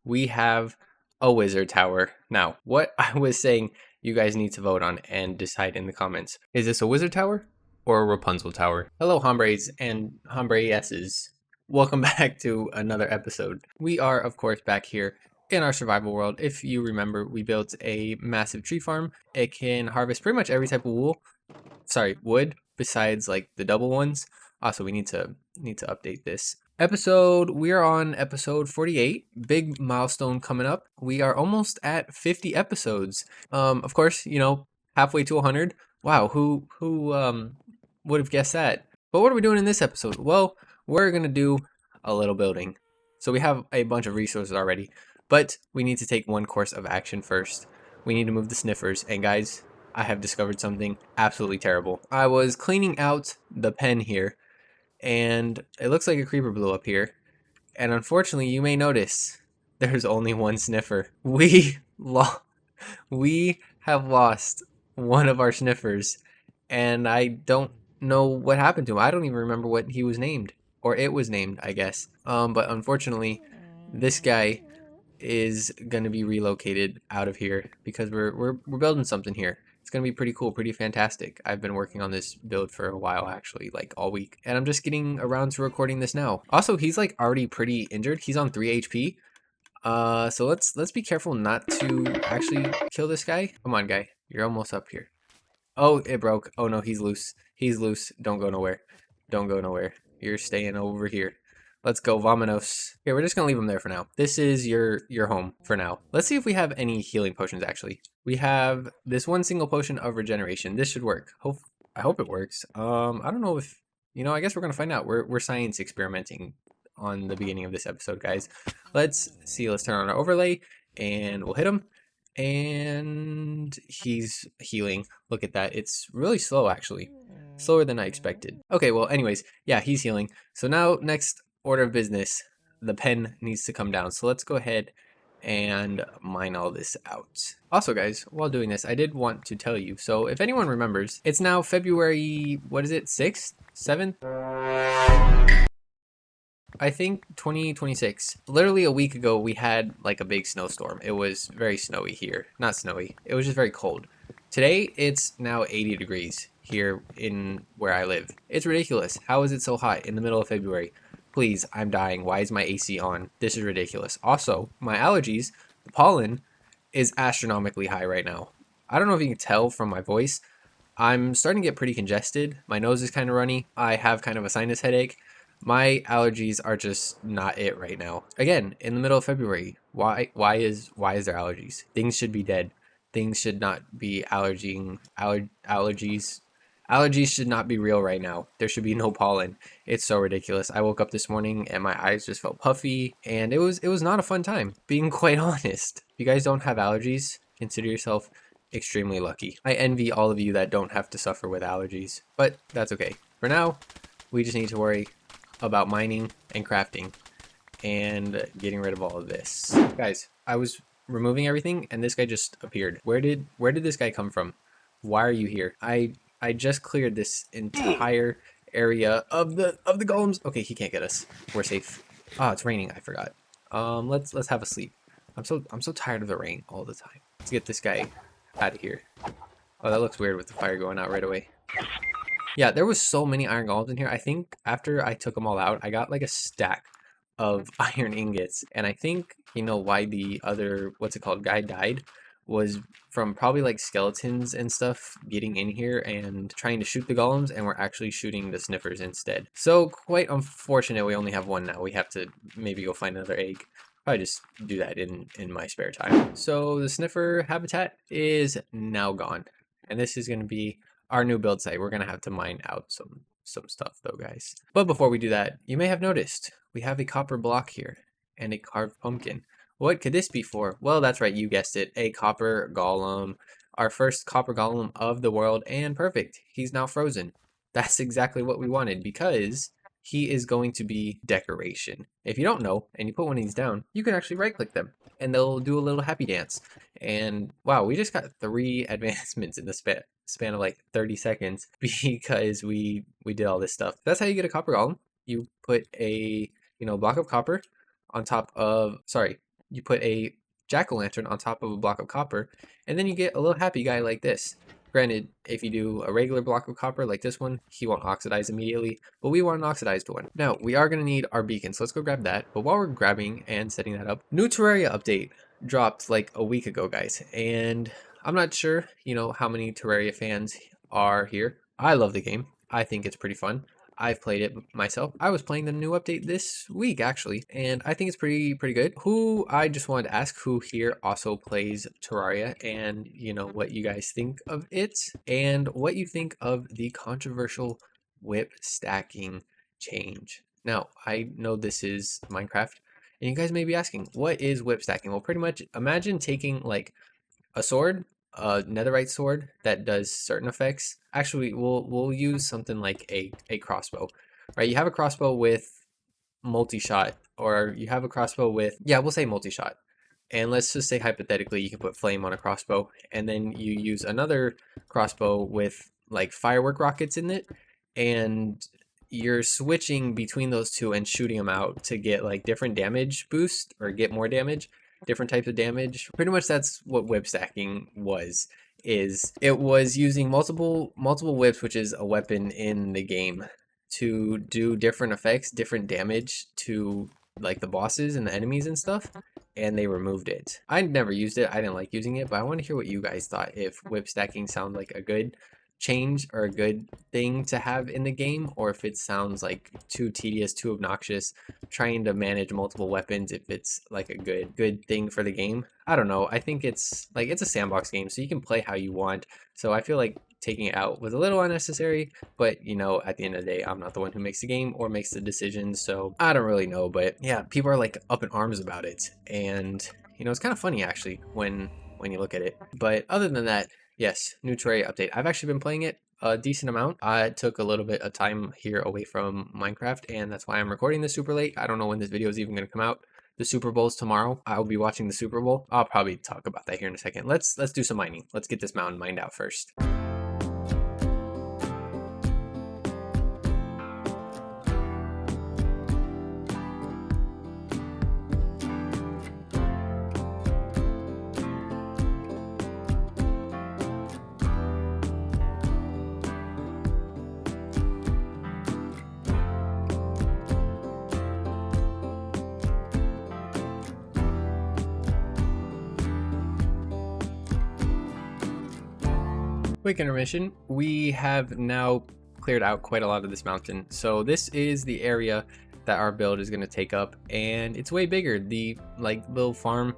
we have a wizard tower. Now, what I was saying you guys need to vote on and decide in the comments. Is this a wizard tower or a Rapunzel tower? Hello, Hombres and Hombreses. Welcome back to another episode. We are, of course, back here in our survival world. If you remember, we built a massive tree farm. It can harvest pretty much every type of wood, besides like the double ones. Also, we need to update this. We are on episode 48. Big milestone coming up. We are almost at 50 episodes. Of course, halfway to 100. Wow, who would have guessed that? But what are we doing in this episode? Well, we're going to do a little building. So we have a bunch of resources already, but we need to take one course of action first. We need to move the sniffers. And guys, I have discovered something absolutely terrible. I was cleaning out the pen here, and it looks like a creeper blew up here. And unfortunately, you may notice there's only one sniffer. We have lost one of our sniffers, and I don't know what happened to him. I don't even remember what he was named, or it was named, I guess. But unfortunately, this guy is gonna be relocated out of here because we're building something here. It's gonna be pretty cool, pretty fantastic. I've been working on this build for a while, actually, like all week, and I'm just getting around to recording this now. Also, he's like already pretty injured. He's on 3 HP. So let's be careful not to actually kill this guy. Come on, guy, you're almost up here. Oh, it broke. Oh no, he's loose. He's loose. Don't go nowhere. Don't go nowhere. You're staying over here. Let's go, Vamonos. Okay, we're just gonna leave him there for now. This is your home for now. Let's see if we have any healing potions, actually. We have this one single potion of regeneration. This should work. I hope it works. I don't know if, I guess we're gonna find out. We're science experimenting on the beginning of this episode, guys. Let's see, let's turn on our overlay, and we'll hit him. And he's healing. Look at that. It's really slow, actually. Slower than I expected. Okay, well, anyways, yeah, he's healing. So now, next order of business, the pen needs to come down. So let's go ahead and mine all this out. Also, guys, while doing this, I did want to tell you. So if anyone remembers, it's now February, what is it, 6th? 7th? I think 2026. Literally a week ago, we had like a big snowstorm. It was very snowy here. Not snowy. It was just very cold. Today, it's now 80 degrees here in where I live. It's ridiculous. How is it so hot in the middle of February? Please, I'm dying. Why is my AC on? This is ridiculous. Also, my allergies, the pollen, is astronomically high right now. I don't know if you can tell from my voice. I'm starting to get pretty congested. My nose is kind of runny. I have kind of a sinus headache. My allergies are just not it right now. Again, in the middle of February. Why is there allergies? Things should be dead. Things should not be allergies. Allergies should not be real right now. There should be no pollen. It's so ridiculous. I woke up this morning and my eyes just felt puffy, and it was not a fun time, being quite honest. If you guys don't have allergies, consider yourself extremely lucky. I envy all of you that don't have to suffer with allergies, but that's okay. For now, we just need to worry about mining and crafting and getting rid of all of this. Guys, I was removing everything and this guy just appeared. Where did this guy come from? Why are you here? I just cleared this entire area of the golems. Okay, he can't get us. We're safe. Oh, it's raining. I forgot. Let's have a sleep. I'm so tired of the rain all the time. Let's get this guy out of here. Oh, that looks weird with the fire going out right away. Yeah, there was so many iron golems in here. I think after I took them all out, I got like a stack of iron ingots. And I think, why the other, what's it called, guy died was from probably like skeletons and stuff getting in here and trying to shoot the golems, and we're actually shooting the sniffers instead. So quite unfortunate we only have one now. We have to maybe go find another egg. Probably just do that in my spare time. So the sniffer habitat is now gone. And this is going to be our new build site. We're going to have to mine out some stuff though, guys. But before we do that, you may have noticed we have a copper block here and a carved pumpkin. What could this be for? Well, that's right, you guessed it, a copper golem. Our first copper golem of the world, and perfect. He's now frozen. That's exactly what we wanted because he is going to be decoration. If you don't know, and you put one of these down, you can actually right click them and they'll do a little happy dance. And wow, we just got 3 advancements in the span of like 30 seconds because we did all this stuff. That's how you get a copper golem. You put a block of copper on top of, sorry, you put a jack-o'-lantern on top of a block of copper, and then you get a little happy guy like this. Granted, if you do a regular block of copper like this one, he won't oxidize immediately, but we want an oxidized one. Now, we are going to need our beacons. Let's go grab that. But while we're grabbing and setting that up, new Terraria update dropped like a week ago, guys. And I'm not sure, how many Terraria fans are here. I love the game. I think it's pretty fun. I've played it myself. I was playing the new update this week actually, and I think it's pretty good. I just wanted to ask who here also plays Terraria, and what you guys think of it, and what you think of the controversial whip stacking change. Now, I know this is Minecraft, and you guys may be asking, what is whip stacking? Well, pretty much imagine taking like a sword, a netherite sword that does certain effects. Actually, we'll use something like a crossbow, right? You have a crossbow with multi-shot, or you have a crossbow with, yeah, we'll say multi-shot. And let's just say hypothetically you can put flame on a crossbow, and then you use another crossbow with like firework rockets in it, and you're switching between those two and shooting them out to get like different damage boost or get more damage, different types of damage. Pretty much that's what whip stacking was. It was using multiple whips, which is a weapon in the game, to do different effects, different damage to like the bosses and the enemies and stuff, and they removed it. I never used it. I didn't like using it, but I want to hear what you guys thought. If whip stacking sounds like a good change or a good thing to have in the game, or if it sounds like too tedious, too obnoxious, trying to manage multiple weapons, if it's like a good thing for the game. I don't know. I think it's a sandbox game, so you can play how you want. So I feel like taking it out was a little unnecessary, but at the end of the day, I'm not the one who makes the game or makes the decisions, so I don't really know. But yeah, people are like up in arms about it, and it's kind of funny actually when you look at it. But other than that, yes, new Terraria update. I've actually been playing it a decent amount. I took a little bit of time here away from Minecraft, and that's why I'm recording this super late. I don't know when this video is even going to come out. The Super Bowl's tomorrow. I'll be watching the Super Bowl. I'll probably talk about that here in a second. Let's do some mining. Let's get this mountain mined out first. Quick intermission. We have now cleared out quite a lot of this mountain. So this is the area that our build is going to take up, and it's way bigger. The little farm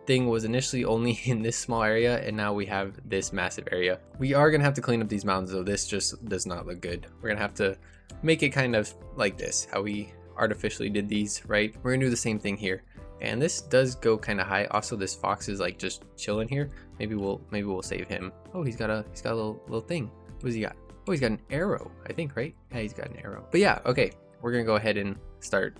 thing was initially only in this small area, and now we have this massive area. We are going to have to clean up these mountains though. This just does not look good. We're going to have to make it kind of like this, how we artificially did these, right? We're going to do the same thing here. And this does go kind of high. Also, this fox is like just chilling here. Maybe we'll save him. Oh, he's got a little thing. What does he got? Oh, he's got an arrow, I think, right? Yeah, he's got an arrow. But yeah, okay. We're gonna go ahead and start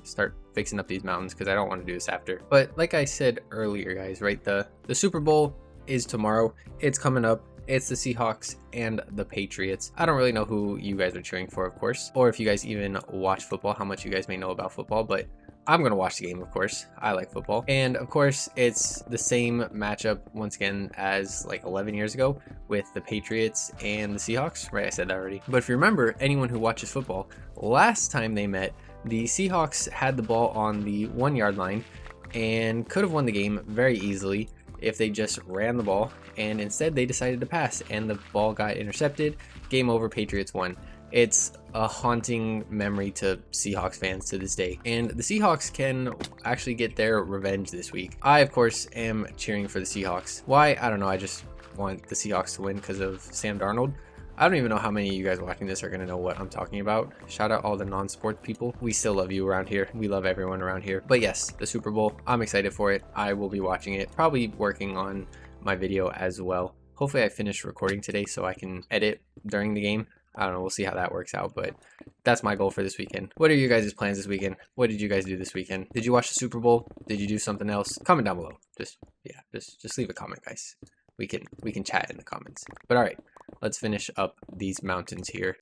fixing up these mountains, because I don't want to do this after. But like I said earlier, guys, right? The Super Bowl is tomorrow. It's coming up. It's the Seahawks and the Patriots. I don't really know who you guys are cheering for, of course, or if you guys even watch football, how much you guys may know about football, but I'm going to watch the game, of course. I like football. And of course, it's the same matchup once again as like 11 years ago with the Patriots and the Seahawks, right? I said that already. But if you remember, anyone who watches football, last time they met, the Seahawks had the ball on the 1 yard line and could have won the game very easily if they just ran the ball, and instead they decided to pass and the ball got intercepted. Game over, Patriots won. It's a haunting memory to Seahawks fans to this day. And the Seahawks can actually get their revenge this week. I, of course, am cheering for the Seahawks. Why? I don't know. I just want the Seahawks to win because of Sam Darnold. I don't even know how many of you guys watching this are going to know what I'm talking about. Shout out all the non-sports people. We still love you around here. We love everyone around here. But yes, the Super Bowl. I'm excited for it. I will be watching it. Probably working on my video as well. Hopefully I finish recording today so I can edit during the game. I don't know, we'll see how that works out, but that's my goal for this weekend. What are your guys' plans this weekend? What did you guys do this weekend? Did you watch the Super Bowl? Did you do something else? Comment down below. Just leave a comment, guys. We can chat in the comments. But all right, let's finish up these mountains here.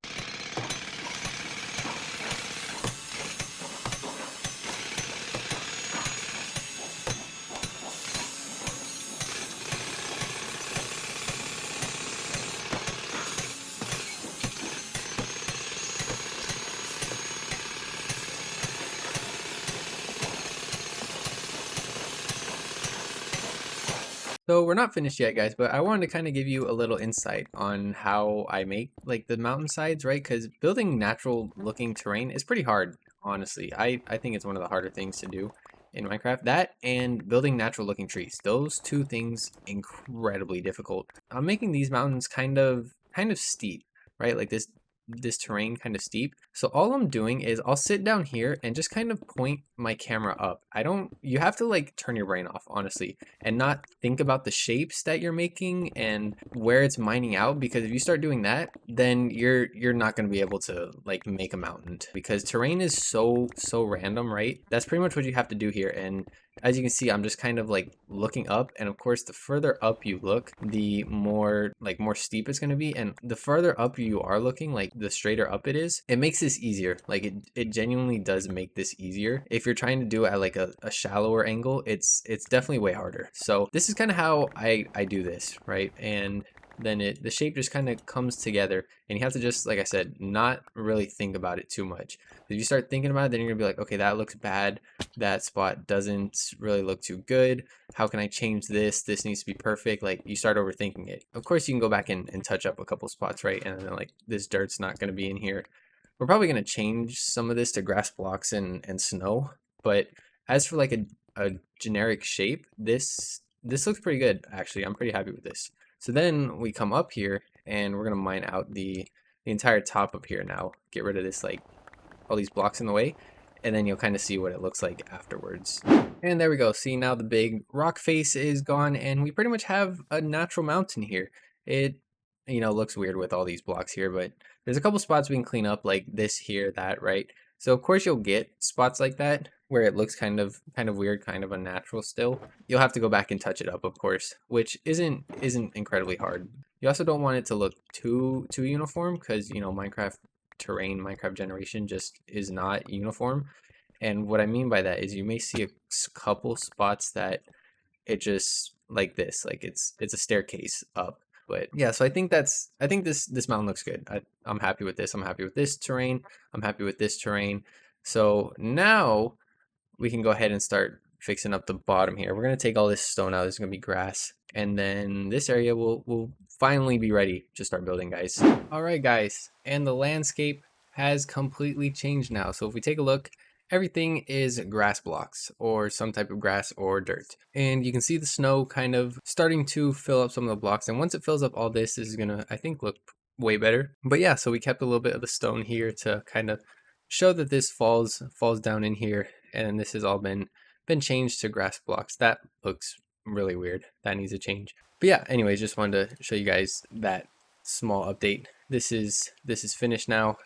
So we're not finished yet, guys, but I wanted to kind of give you a little insight on how I make like the mountainsides, right? Because building natural looking terrain is pretty hard, honestly. I think it's one of the harder things to do in Minecraft. That and building natural looking trees. Those two things incredibly difficult. I'm making these mountains kind of steep, right? Like this terrain kind of steep. So all I'm doing is I'll sit down here and just kind of point my camera up. You have to like turn your brain off, honestly, and not think about the shapes that you're making and where it's mining out, because if you start doing that, then you're not going to be able to like make a mountain, because terrain is so random, right? That's pretty much what you have to do here. And as you can see, I'm just kind of like looking up, and of course the further up you look, the more steep it's going to be, and the further up you are looking, like the straighter up it is, it makes this easier. Like it genuinely does make this easier. If you're trying to do it at like a shallower angle, it's definitely way harder. So this is kind of how I do this, right? And then the shape just kind of comes together, and you have to just, like I said, not really think about it too much. If you start thinking about it, then you're gonna be like, okay, that looks bad, that spot doesn't really look too good, how can I change this, this needs to be perfect. Like, you start overthinking it. Of course you can go back and touch up a couple spots, right? And then like this dirt's not going to be in here. We're probably going to change some of this to grass blocks and snow, but as for like a generic shape, this looks pretty good, actually. I'm pretty happy with this. So then we come up here and we're going to mine out the entire top up here now. Get rid of this, like, all these blocks in the way, and then you'll kind of see what it looks like afterwards. And there we go. See, now the big rock face is gone, and we pretty much have a natural mountain here. It, looks weird with all these blocks here, but there's a couple spots we can clean up, like this here, that, right? So of course you'll get spots like that where it looks kind of weird, kind of unnatural still. You'll have to go back and touch it up, of course, which isn't incredibly hard. You also don't want it to look too uniform, because Minecraft terrain, Minecraft generation just is not uniform. And what I mean by that is you may see a couple spots that it just like this, like it's a staircase up. But yeah, so I think this mountain looks good. I'm happy with this. I'm happy with this terrain. I'm happy with this terrain. So now we can go ahead and start fixing up the bottom here. We're gonna take all this stone out. There's gonna be grass, and then this area will finally be ready to start building, guys. All right, guys, and the landscape has completely changed now. So if we take a look, everything is grass blocks or some type of grass or dirt. And you can see the snow kind of starting to fill up some of the blocks. And once it fills up all this is gonna, I think, look way better. But yeah, so we kept a little bit of the stone here to kind of show that this falls down in here. And this has all been changed to grass blocks. That looks really weird. That needs a change. But yeah, anyways, just wanted to show you guys that small update. This is finished now.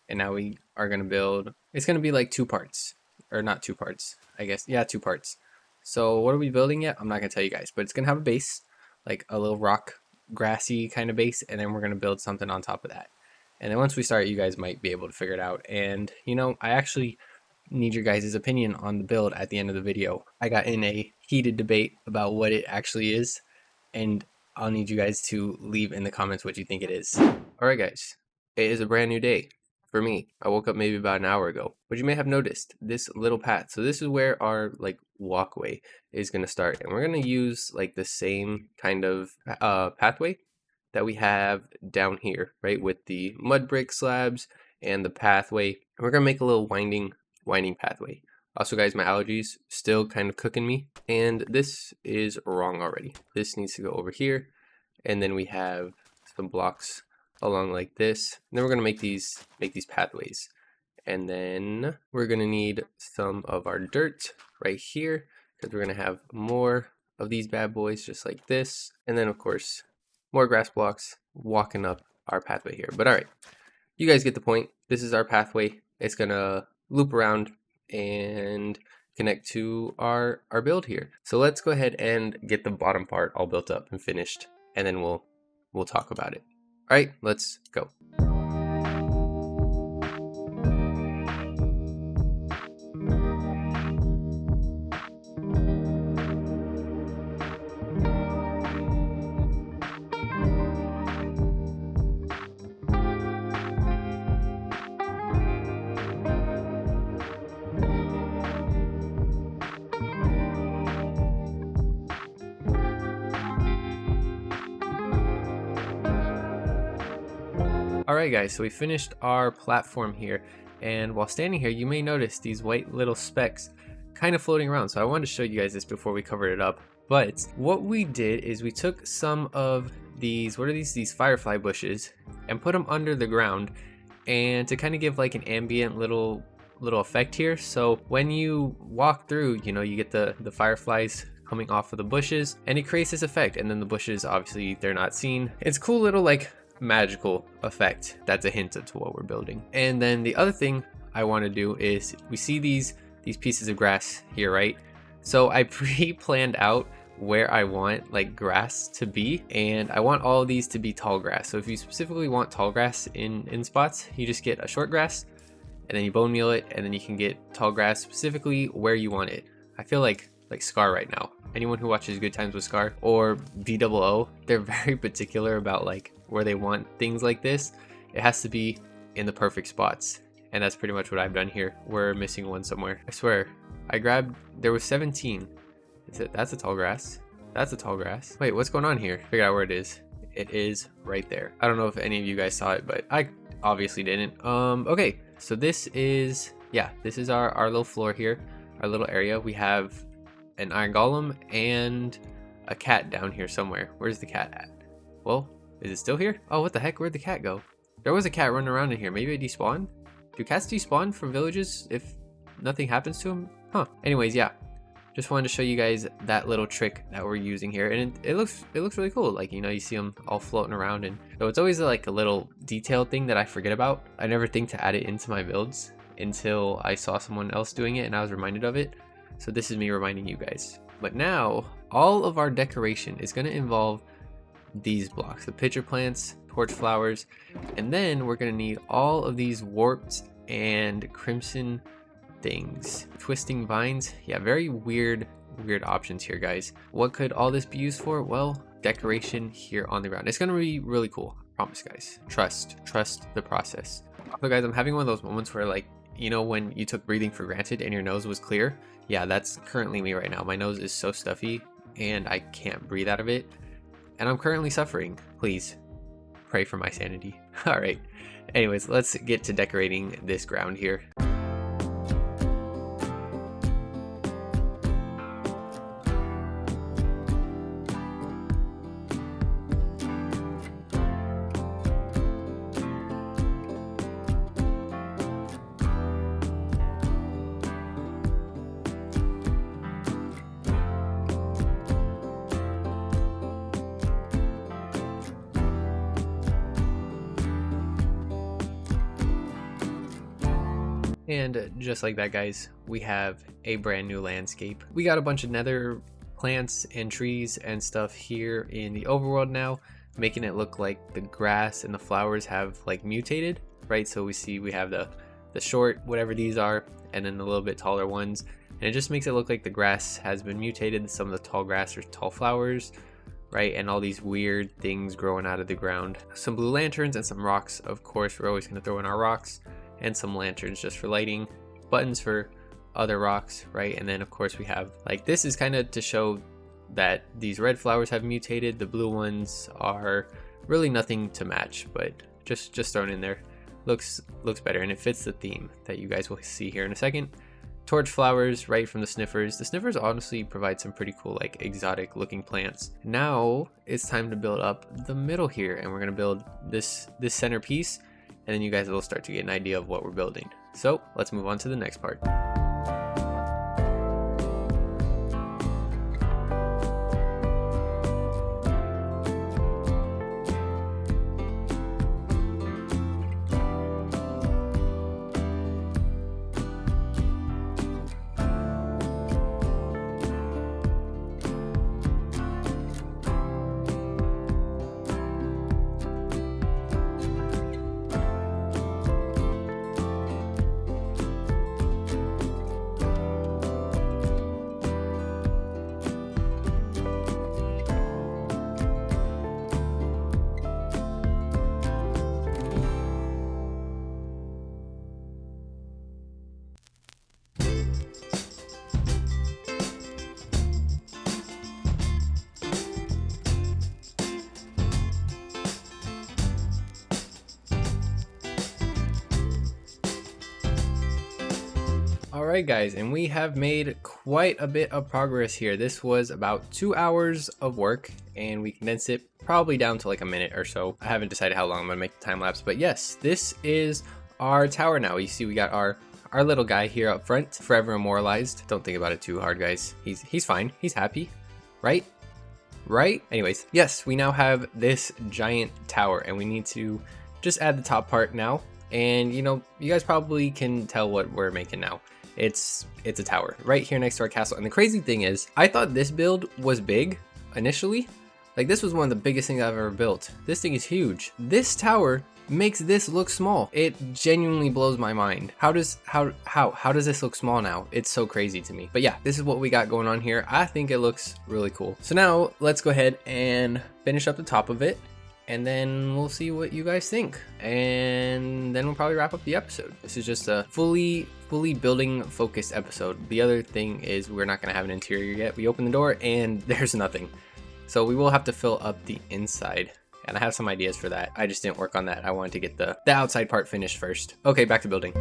And now we are going to build, it's going to be like two parts, or not two parts, I guess. Yeah, two parts. So what are we building yet? I'm not going to tell you guys, but it's going to have a base, like a little rock, grassy kind of base. And then we're going to build something on top of that. And then once we start, you guys might be able to figure it out. And, I actually need your guys' opinion on the build at the end of the video. I got in a heated debate about what it actually is, and I'll need you guys to leave in the comments what you think it is. All right, guys, it is a brand new day. For me, I woke up maybe about an hour ago, but you may have noticed this little path. So this is where our walkway is going to start, and we're going to use like the same kind of pathway that we have down here, right, with the mud brick slabs and the pathway. We're going to make a little winding pathway. Also, guys, my allergies still kind of cooking me, and this is wrong already. This needs to go over here, and then we have some blocks along like this. And then we're going to make these pathways. And then we're going to need some of our dirt right here, because we're going to have more of these bad boys just like this. And then, of course, more grass blocks walking up our pathway here. But all right, you guys get the point. This is our pathway. It's going to loop around and connect to our build here. So let's go ahead and get the bottom part all built up and finished, and then we'll talk about it. All right, let's go. Alright guys, so we finished our platform here, and while standing here you may notice these white little specks kind of floating around. So I wanted to show you guys this before we covered it up. But what we did is we took some of these, what are these firefly bushes, and put them under the ground, and to kind of give like an ambient little effect here. So when you walk through, you know, you get the fireflies coming off of the bushes, and it creates this effect. And then the bushes, obviously they're not seen. It's a cool little like magical effect that's a hint to what we're building. And then the other thing I want to do is, we see these pieces of grass here, right? So I pre-planned out where I want like grass to be, and I want all of these to be tall grass. So if you specifically want tall grass in spots, you just get a short grass and then you bone meal it, and then you can get tall grass specifically where you want it. I feel like Scar right now. Anyone who watches Good Times with Scar or BOO, they're very particular about like where they want things like this. It has to be in the perfect spots, and that's pretty much what I've done here. We're missing one somewhere. I swear, there was 17. That's a tall grass. That's a tall grass. Wait, what's going on here? Figure out where it is. It is right there. I don't know if any of you guys saw it, but I obviously didn't. Okay, so this is our little floor here, our little area. We have an iron golem and a cat down here somewhere. Where's the cat at? Well, is it still here? Oh, what the heck? Where'd the cat go? There was a cat running around in here. Maybe it despawned? Do cats despawn from villages if nothing happens to them? Huh. Anyways, yeah. Just wanted to show you guys that little trick that we're using here, and it looks really cool. Like, you know, you see them all floating around, and so it's always like a little detailed thing that I forget about. I never think to add it into my builds until I saw someone else doing it and I was reminded of it. So this is me reminding you guys. But now all of our decoration is going to involve these blocks, the pitcher plants, torch flowers, and then we're going to need all of these warped and crimson things. Twisting vines. Yeah, very weird options here, guys. What could all this be used for? Well, decoration here on the ground. It's going to be really cool. I promise, guys. Trust the process. So guys, I'm having one of those moments where, like, you know, when you took breathing for granted and your nose was clear? Yeah, that's currently me right now. My nose is so stuffy and I can't breathe out of it, and I'm currently suffering. Please pray for my sanity. All right. Anyways, let's get to decorating this ground here. And just like that, guys, we have a brand new landscape. We got a bunch of nether plants and trees and stuff here in the overworld now, making it look like the grass and the flowers have like mutated, right? So we have the short, whatever these are, and then the little bit taller ones. And it just makes it look like the grass has been mutated. Some of the tall grass are tall flowers, right? And all these weird things growing out of the ground. Some blue lanterns and some rocks. Of course, we're always going to throw in our rocks, and some lanterns just for lighting, buttons for other rocks, right? And then of course we have, like, this is kind of to show that these red flowers have mutated. The blue ones are really nothing to match, but just thrown in there. Looks better, and it fits the theme that you guys will see here in a second. Torch flowers, right, from the sniffers. The sniffers honestly provide some pretty cool, like, exotic looking plants. Now it's time to build up the middle here, and we're gonna build this centerpiece, and then you guys will start to get an idea of what we're building. So let's move on to the next part. Alright guys, and we have made quite a bit of progress here. This was about 2 hours of work, and we condensed it probably down to like a minute or so. I haven't decided how long I'm gonna make the time lapse, but yes, this is our tower now. You see we got our little guy here up front, forever immortalized. Don't think about it too hard, guys. He's fine, he's happy, right? Right? Anyways, yes, we now have this giant tower, and we need to just add the top part now. And you know, you guys probably can tell what we're making now. It's a tower right here next to our castle. And the crazy thing is, I thought this build was big initially. Like, this was one of the biggest things I've ever built. This thing is huge. This tower makes this look small. It genuinely blows my mind. How does this look small now? It's so crazy to me. But yeah, this is what we got going on here. I think it looks really cool. So now let's go ahead and finish up the top of it, and then we'll see what you guys think, and then we'll probably wrap up the episode. This is just a fully building focused episode. The other thing is we're not gonna have an interior yet. We open the door and there's nothing, so we will have to fill up the inside, and I have some ideas for that. I just didn't work on that. I wanted to get the outside part finished first. Okay, back to building.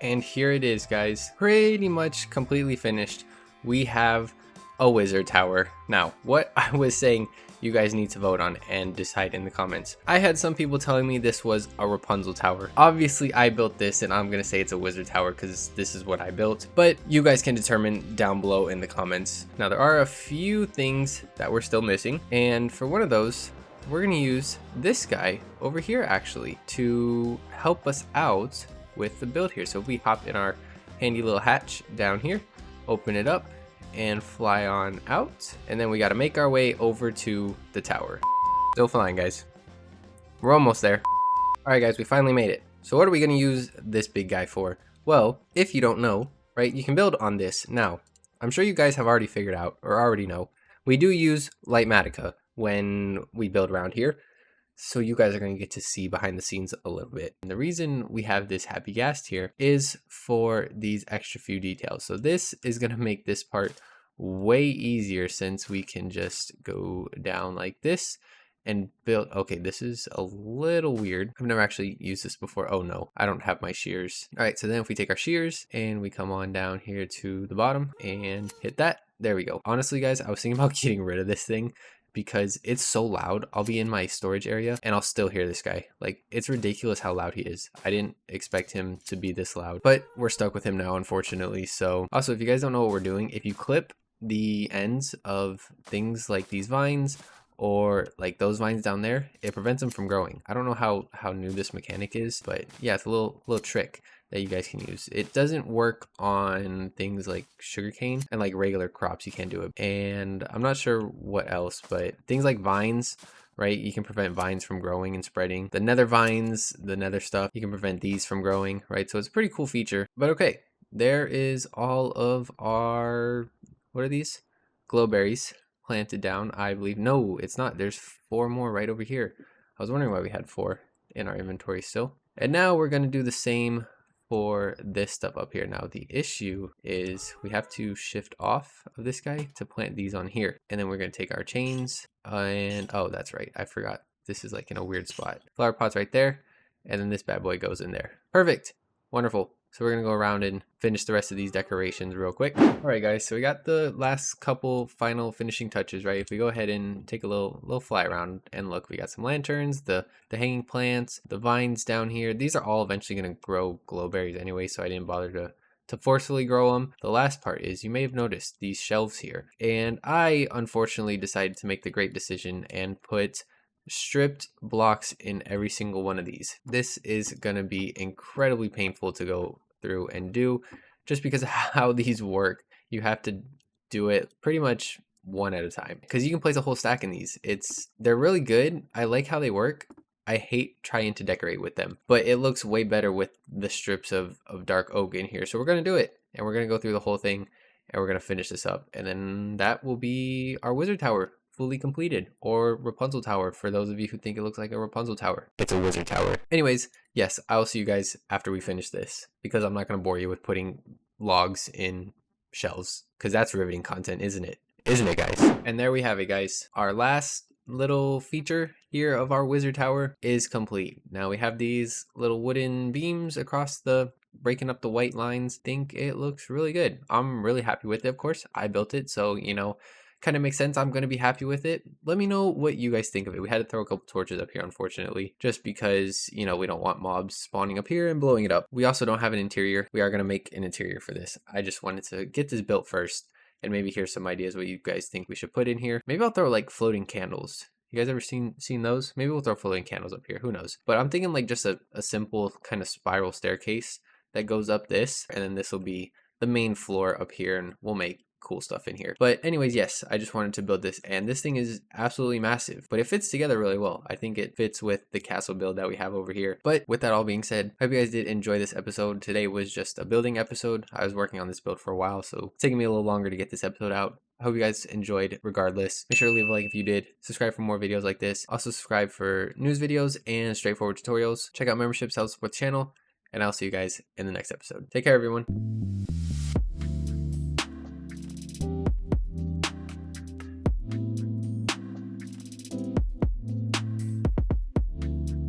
And here it is, guys, pretty much completely finished. We have a wizard tower. Now, what I was saying, you guys need to vote on and decide in the comments. I had some people telling me this was a Rapunzel tower. Obviously, I built this, and I'm gonna say it's a wizard tower because this is what I built. But you guys can determine down below in the comments. Now, there are a few things that we're still missing, and for one of those, we're gonna use this guy over here actually to help us out with the build here. So we hop in our handy little hatch down here, open it up, and fly on out, and then we got to make our way over to the tower. Still flying, guys. We're almost there. All right, guys, we finally made it. So what are we going to use this big guy for? Well, if you don't know, right, you can build on this. Now, I'm sure you guys have already figured out or already know, we do use Lightmatica when we build around here. So you guys are going to get to see behind the scenes a little bit. And the reason we have this happy ghast here is for these extra few details. So this is going to make this part way easier, since we can just go down like this and build. Okay, this is a little weird. I've never actually used this before. Oh no, I don't have my shears. All right, so then if we take our shears and we come on down here to the bottom and hit that, there we go. Honestly, guys, I was thinking about getting rid of this thing because it's so loud. I'll be in my storage area and I'll still hear this guy. Like, it's ridiculous how loud he is. I didn't expect him to be this loud, but we're stuck with him now, unfortunately. So also, if you guys don't know what we're doing, if you clip the ends of things like these vines or like those vines down there, it prevents them from growing. I don't know how new this mechanic is, but yeah, it's a little trick that you guys can use. It doesn't work on things like sugarcane and like regular crops. You can't do it. And I'm not sure what else, but things like vines, right? You can prevent vines from growing and spreading. The nether vines, the nether stuff, you can prevent these from growing, right? So it's a pretty cool feature. But okay, there is all of our, what are these? Glowberries planted down, I believe. No, it's not. There's 4 more right over here. I was wondering why we had 4 in our inventory still. And now we're going to do the same for this stuff up here. Now the issue is we have to shift off of this guy to plant these on here, and then we're going to take our chains and, oh, that's right, I forgot, this is like in a weird spot. Flower pot's right there, and then this bad boy goes in there. Perfect. Wonderful. So we're gonna go around and finish the rest of these decorations real quick. All right, guys, so we got the last couple final finishing touches, right? If we go ahead and take a little fly around and look, we got some lanterns, the hanging plants, the vines down here. These are all eventually gonna grow glowberries anyway, so I didn't bother to forcefully grow them. The last part is, you may have noticed these shelves here, and I unfortunately decided to make the great decision and put stripped blocks in every single one of these. This is gonna be incredibly painful to go through and do, just because of how these work. You have to do it pretty much one at a time, because you can place a whole stack in these. They're really good. I like how they work. I hate trying to decorate with them, but it looks way better with the strips of dark oak in here. So we're gonna do it. and we're gonna go through the whole thing, and we're gonna finish this up, and then that will be our wizard tower fully completed, or Rapunzel tower for those of you who think it looks like a Rapunzel tower. It's a wizard tower. Anyways, yes, I will see you guys after we finish this, because I'm not gonna bore you with putting logs in shells, because that's riveting content, isn't it? Isn't it, guys? And there we have it, guys. Our last little feature here of our wizard tower is complete. Now we have these little wooden beams across the, breaking up the white lines. Think it looks really good. I'm really happy with it. Of course, I built it, so you know, kind of makes sense. I'm going to be happy with it. Let me know what you guys think of it. We had to throw a couple torches up here, unfortunately, just because, you know, we don't want mobs spawning up here and blowing it up. We also don't have an interior. We are going to make an interior for this. I just wanted to get this built first, and maybe here's some ideas what you guys think we should put in here. Maybe I'll throw like floating candles. You guys ever seen those? Maybe we'll throw floating candles up here. Who knows? But I'm thinking like just a simple kind of spiral staircase that goes up this, and then this will be the main floor up here, and we'll make cool stuff in here. But anyways, yes, I just wanted to build this, and this thing is absolutely massive, but it fits together really well. I think it fits with the castle build that we have over here. But with that all being said, I hope you guys did enjoy this episode. Today was just a building episode. I was working on this build for a while, so it's taking me a little longer to get this episode out. I hope you guys enjoyed regardless. Make sure to leave a like if you did. Subscribe for more videos like this. Also subscribe for news videos and straightforward tutorials. Check out memberships to help support the channel, and I'll see you guys in the next episode. Take care, everyone.